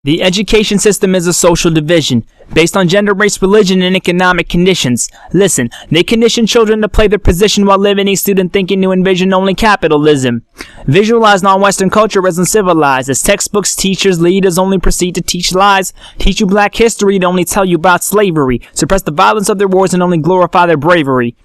The education system is a social division, based on gender, race, religion, and economic conditions. Listen, they condition children to play their position while limiting student thinking to envision only capitalism. Visualize non-Western culture as uncivilized, as textbooks, teachers, leaders only proceed to teach lies, teach you black history to only tell you about slavery, suppress the violence of their wars and only glorify their bravery.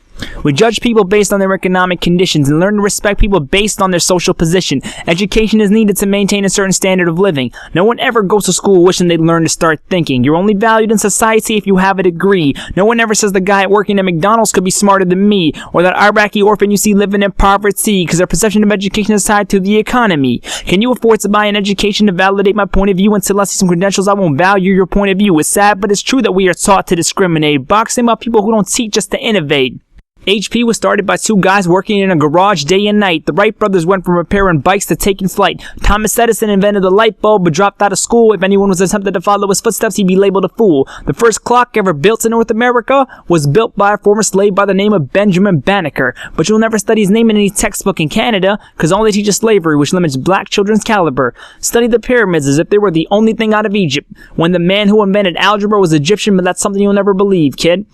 We judge people based on their economic conditions and learn to respect people based on their social position. Education is needed to maintain a certain standard of living. No one ever goes to school wishing they'd learn to start thinking. You're only valued in society if you have a degree. No one ever says the guy working at McDonald's could be smarter than me, or that Iraqi orphan you see living in poverty, because their perception of education is tied to the economy. Can you afford to buy an education to validate my point of view? Until I see some credentials, I won't value your point of view. It's sad, but it's true that we are taught to discriminate, boxing out people who don't teach us to innovate. HP was started by two guys working in a garage day and night. The Wright brothers went from repairing bikes to taking flight. Thomas Edison invented the light bulb but dropped out of school. If anyone was attempted to follow his footsteps, he'd be labeled a fool. The first clock ever built in North America was built by a former slave by the name of Benjamin Banneker. But you'll never study his name in any textbook in Canada, because all they teach is slavery, which limits black children's caliber. Study the pyramids as if they were the only thing out of Egypt, when the man who invented algebra was Egyptian, but that's something you'll never believe, kid.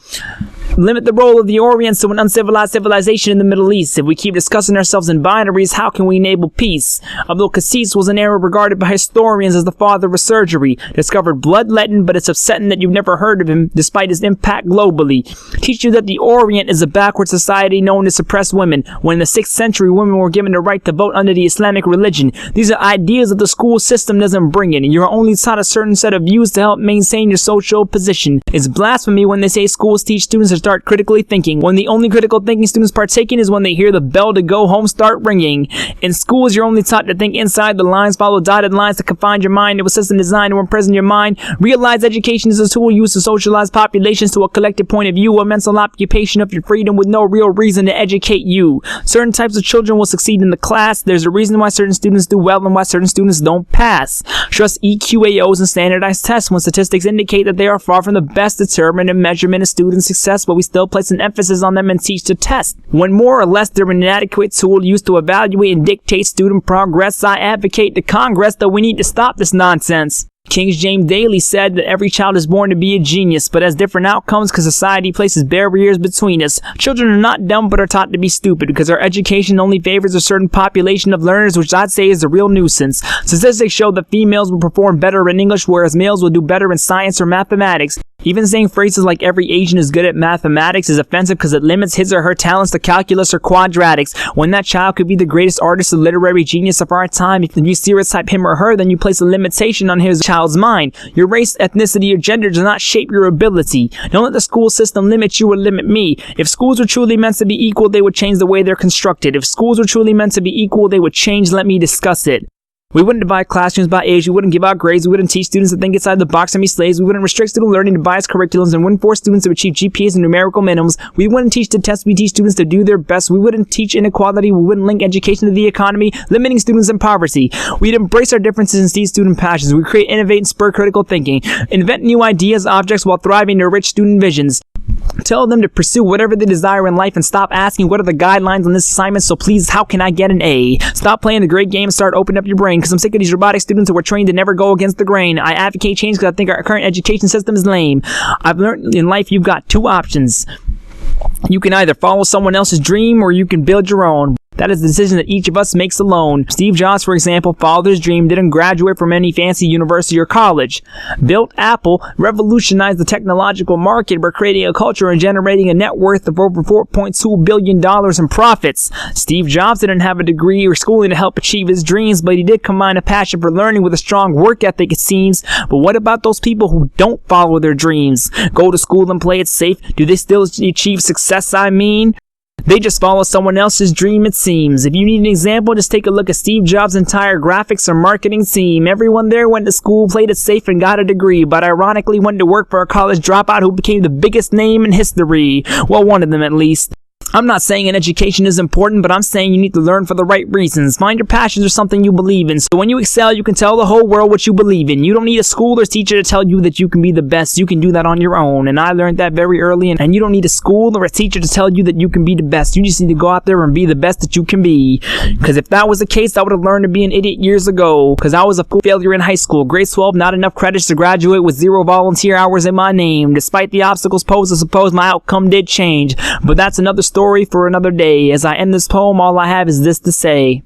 Limit the role of the Orient to an uncivilized civilization in the Middle East. If we keep discussing ourselves in binaries, how can we enable peace? Although Cassis was an Arab regarded by historians as the father of surgery, discovered bloodletting, but it's upsetting that you've never heard of him despite his impact globally. Teach you that the Orient is a backward society known to suppress women, when in the 6th century women were given the right to vote under the Islamic religion. These are ideas that the school system doesn't bring in, and you're only taught a certain set of views to help maintain your social position. It's blasphemy when they say schools teach students to start critically thinking, when the only critical thinking students partake in is when they hear the bell to go home start ringing. In schools, you're only taught to think inside the lines, follow dotted lines to confine your mind. It was system designed to imprison your mind. Realize education is a tool used to socialize populations to a collective point of view, a mental occupation of your freedom with no real reason to educate you. Certain types of children will succeed in the class. There's a reason why certain students do well and why certain students don't pass. Trust EQAOs and standardized tests when statistics indicate that they are far from the best determinant and measurement of student success, but we still place an emphasis on them and teach to test. When more or less they're an inadequate tool used to evaluate and dictate student progress, I advocate to Congress that we need to stop this nonsense. King James Daly said that every child is born to be a genius, but has different outcomes because society places barriers between us. Children are not dumb, but are taught to be stupid because our education only favors a certain population of learners, which I'd say is a real nuisance. Statistics show that females will perform better in English, whereas males will do better in science or mathematics. Even saying phrases like every Asian is good at mathematics is offensive because it limits his or her talents to calculus or quadratics, when that child could be the greatest artist or literary genius of our time. If you stereotype him or her, then you place a limitation on his child's mind. Your race, ethnicity, or gender does not shape your ability. Don't let the school system limit you or limit me. If schools were truly meant to be equal, they would change the way they're constructed. If schools were truly meant to be equal, they would change. Let me discuss it. We wouldn't divide classrooms by age, we wouldn't give out grades, we wouldn't teach students to think outside the box and be slaves, we wouldn't restrict student learning to biased curriculums, and wouldn't force students to achieve GPAs and numerical minimums. We wouldn't teach to test, we teach students to do their best. We wouldn't teach inequality, we wouldn't link education to the economy, limiting students in poverty. We'd embrace our differences and seize student passions. We create, innovate, and spur critical thinking. Invent new ideas, objects, while thriving to enrich student visions. Tell them to pursue whatever they desire in life and stop asking what are the guidelines on this assignment, so please how can I get an A? Stop playing the great game and start opening up your brain, because I'm sick of these robotic students who are trained to never go against the grain. I advocate change because I think our current education system is lame. I've learned in life you've got two options. You can either follow someone else's dream or you can build your own. That is the decision that each of us makes alone. Steve Jobs, for example, followed his dream, didn't graduate from any fancy university or college. Built Apple, revolutionized the technological market by creating a culture and generating a net worth of over $4.2 billion in profits. Steve Jobs didn't have a degree or schooling to help achieve his dreams, but he did combine a passion for learning with a strong work ethic, it seems. But what about those people who don't follow their dreams? Go to school and play it safe? Do they still achieve success, I mean? They just follow someone else's dream, it seems. If you need an example, just take a look at Steve Jobs' entire graphics or marketing team. Everyone there went to school, played it safe, and got a degree, but ironically went to work for a college dropout who became the biggest name in history. Well, one of them at least. I'm not saying an education is important, but I'm saying you need to learn for the right reasons. Find your passions or something you believe in. So when you excel, you can tell the whole world what you believe in. You don't need a school or teacher to tell you that you can be the best. You can do that on your own. And I learned that very early. And you don't need a school or a teacher to tell you that you can be the best. You just need to go out there and be the best that you can be. Because if that was the case, I would have learned to be an idiot years ago. Because I was a failure in high school. Grade 12, not enough credits to graduate with 0 volunteer hours in my name. Despite the obstacles posed, I suppose my outcome did change. But that's another story for another day. As I end this poem, all I have is this to say.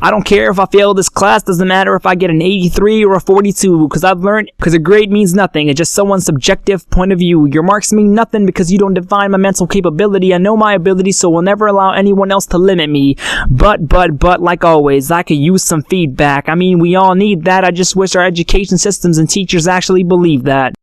I don't care if I fail this class, doesn't matter if I get an 83 or a 42, because I've learned, because a grade means nothing, it's just someone's subjective point of view. Your marks mean nothing because you don't define my mental capability. I know my ability, so will never allow anyone else to limit me. But, like always, I could use some feedback. I mean, we all need that. I just wish our education systems and teachers actually believe that.